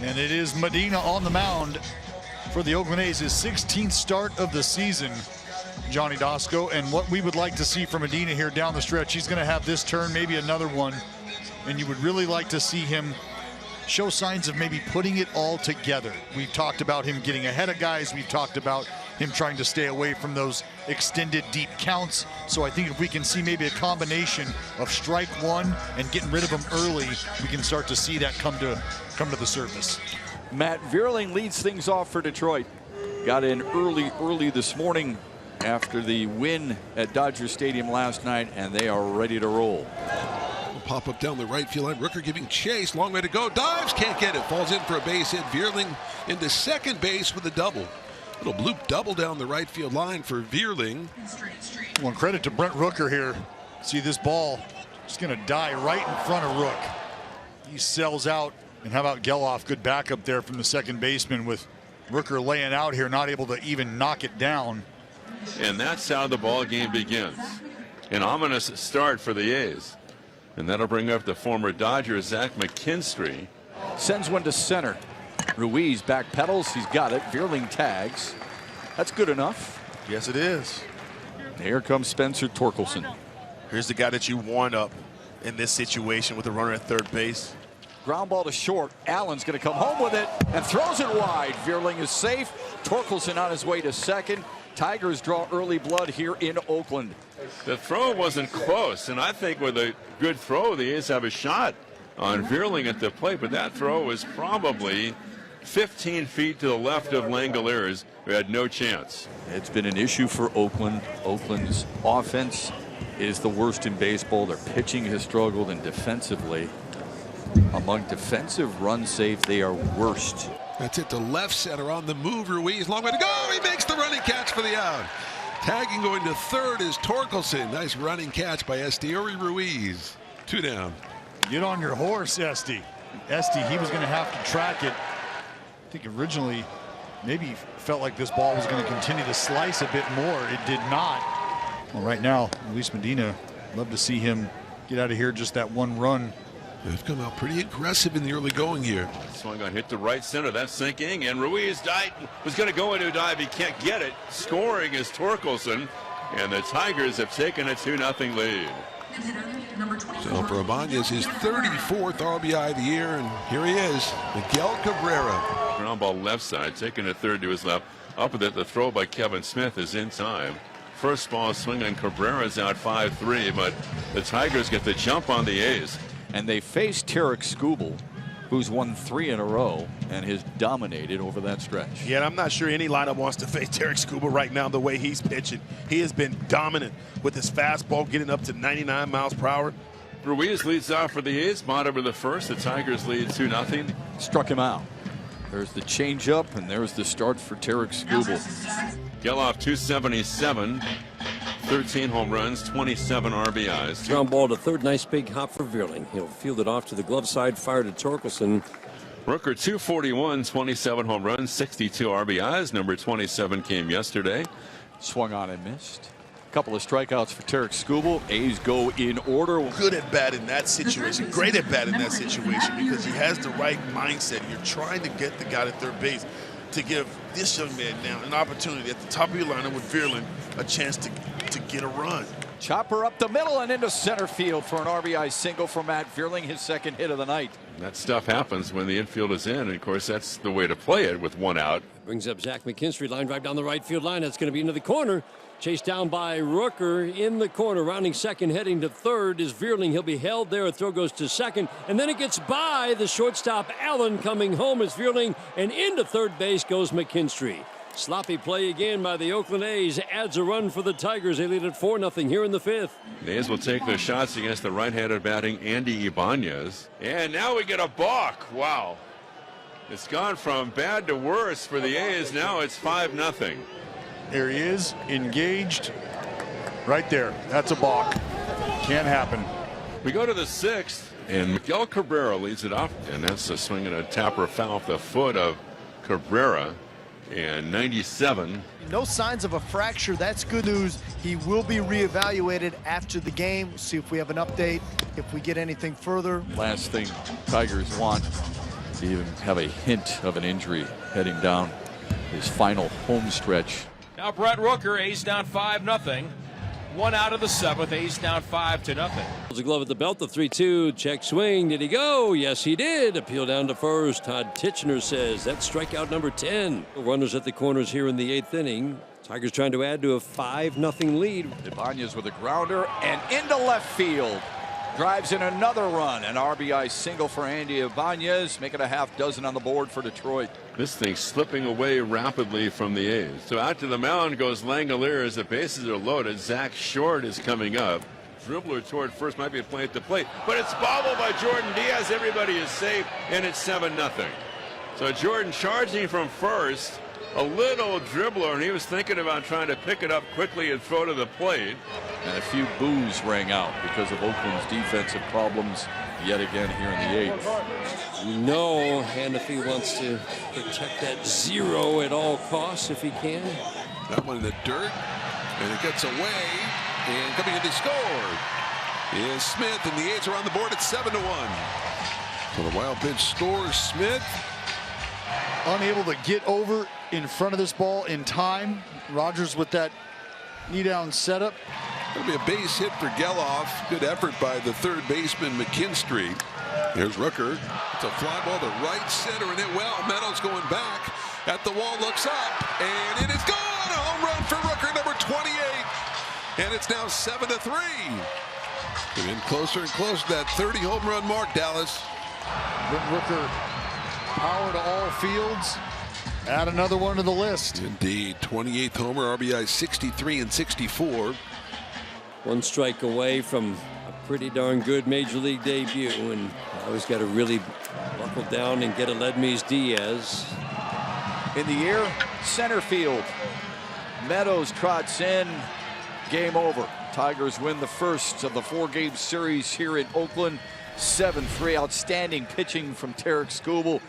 And it is Medina on the mound for the Oakland A's, his 16th start of the season, Johnny Dosco. And what we would like to see from Medina here down the stretch, he's going to have this turn, maybe another one, and you would really like to see him show signs of maybe putting it all together. We've talked about him getting ahead of guys. We've talked about him trying to stay away from those extended deep counts. So I think if we can see maybe a combination of strike one and getting rid of him early, we can start to see that come to the surface. Matt Vierling leads things off for Detroit. Got in early this morning after the win at Dodger Stadium last night, and they are ready to roll. Pop up down the right field line. Rooker giving chase. Long way to go. Dives. Can't get it. Falls in for a base hit. Vierling into second base with a double. Little bloop double down the right field line for Vierling. Well, credit to Brent Rooker here. See this ball just going to die right in front of Rook. He sells out. And how about Geloff? Good backup there from the second baseman with Rooker laying out here, not able to even knock it down. And that's how the ball game begins. An ominous start for the A's. And that'll bring up the former Dodger, Zach McKinstry. Sends one to center. Ruiz back pedals. He's got it. Vierling tags. That's good enough. Yes, it is. Here comes Spencer Torkelson. Here's the guy that you warn up in this situation with the runner at third base. Ground ball to short. Allen's going to come home with it and throws it wide. Vierling is safe. Torkelson on his way to second. Tigers draw early blood here in Oakland. The throw wasn't close, and I think with a good throw, the A's have a shot on Vierling at the plate, but that throw was probably 15 feet to the left of Langoliers, who had no chance. It's been an issue for Oakland. Oakland's offense is the worst in baseball. Their pitching has struggled, and defensively, among defensive run saves, they are worst. That's it to left center on the move. Ruiz, long way to go. He makes the running catch for the out. Tagging going to third is Torkelson. Nice running catch by Esteury Ruiz. 2 down. Get on your horse, Esty. Esty, he was going to have to track it. I think originally maybe felt like this ball was going to continue to slice a bit more. It did not. Well, right now, Luis Medina, love to see him get out of here just that one run. They've come out pretty aggressive in the early going here. Swung on, hit the right center. That's sinking, and Ruiz was going to go into a dive. He can't get it. Scoring is Torkelson, and the Tigers have taken a 2-0 lead. So for Ibanez, his 34th RBI of the year, and here he is, Miguel Cabrera. Ground ball left side, taking a third to his left. Up with it, the throw by Kevin Smith is in time. First ball swing on Cabrera's out 5-3, but the Tigers get the jump on the A's. And they face Tarek Skubal, who's won 3 in a row and has dominated over that stretch. Yeah, I'm not sure any lineup wants to face Tarek Skubal right now the way he's pitching. He has been dominant with his fastball getting up to 99 miles per hour. Ruiz leads off for the A's. Bottom of the first. The Tigers lead 2-0. Struck him out. There's the changeup, and there's the start for Tarek Skubal. Geloff 277. 13 home runs, 27 RBIs. Ground ball to third. Nice big hop for Vierling. He'll field it off to the glove side. Fire to Torkelson. Rooker 241, 27 home runs, 62 RBIs. Number 27 came yesterday. Swung on and missed. A couple of strikeouts for Tarek Skubal. A's go in order. Good at bat in that situation. Great at bat in that situation because he has the right mindset. You're trying to get the guy at third base to give this young man now an opportunity at the top of your lineup with Vierling a chance to get a run. Chopper up the middle and into center field for an RBI single for Matt Vierling, his second hit of the night. That stuff happens when the infield is in, and of course that's the way to play it with one out. Brings up Zach McKinstry. Line drive down the right field line. That's going to be into the corner. Chased down by Rooker in the corner. Rounding second, heading to third is Vierling. He'll be held there. A throw goes to second. And then it gets by the shortstop Allen. Coming home is Vierling. And into third base goes McKinstry. Sloppy play again by the Oakland A's. Adds a run for the Tigers. They lead at 4-0 here in the fifth. The A's will take their shots against the right-handed batting Andy Ibanez. And now we get a balk. Wow. It's gone from bad to worse for the A's. Now it's 5-0. There he is, engaged. Right there. That's a balk. Can't happen. We go to the sixth, and Miguel Cabrera leads it off. And that's a swing and a tapper foul off the foot of Cabrera. And 97. No signs of a fracture. That's good news. He will be reevaluated after the game. See if we have an update, if we get anything further. Last thing Tigers want to even have a hint of an injury heading down his final home stretch. Now Brett Rooker, A's down 5-0. 1 out of the 7th. A's down 5-0. The glove at the belt, the 3-2 check swing. Did he go? Yes, he did. Appeal down to first. Todd Titchener says that's strikeout number 10. Runners at the corners here in the 8th inning. Tigers trying to add to a 5-0 lead. Ibanez with a grounder and into left field. Drives in another run. An RBI single for Andy Ibanez, making a half dozen on the board for Detroit. This thing's slipping away rapidly from the A's. So out to the mound goes Langeliers as the bases are loaded. Zach Short is coming up. Dribbler toward first, might be playing at the plate, but it's bobbled by Jordan Diaz. Everybody is safe, and it's 7-0. So Jordan charging from first. A little dribbler, and he was thinking about trying to pick it up quickly and throw to the plate. And a few boos rang out because of Oakland's defensive problems yet again here in the 8th. You know Hannafy wants to protect that 0 at all costs if he can. That one in the dirt, and it gets away, and coming in to score is Smith, and the A's are on the board at 7-1. So the wild pitch scores. Smith unable to get over in front of this ball in time. Rogers with that knee down setup. That'll be a base hit for Geloff. Good effort by the third baseman McKinstry. Here's Rooker. It's a fly ball to right center, and it well. Meadows going back at the wall, looks up, and it is gone. A home run for Rooker, number 28, and it's now 7-3. Getting closer and closer to that 30 home run mark, Dallas. Rooker, power to all fields. Add another one to the list. Indeed, 28th homer, RBI 63 and 64. 1 strike away from a pretty darn good major league debut, and always got to really buckle down and get Aledmys Diaz. In the air, center field. Meadows trots in. Game over. Tigers win the first of the 4-game series here in Oakland. 7-3. Outstanding pitching from Tarek Skubal.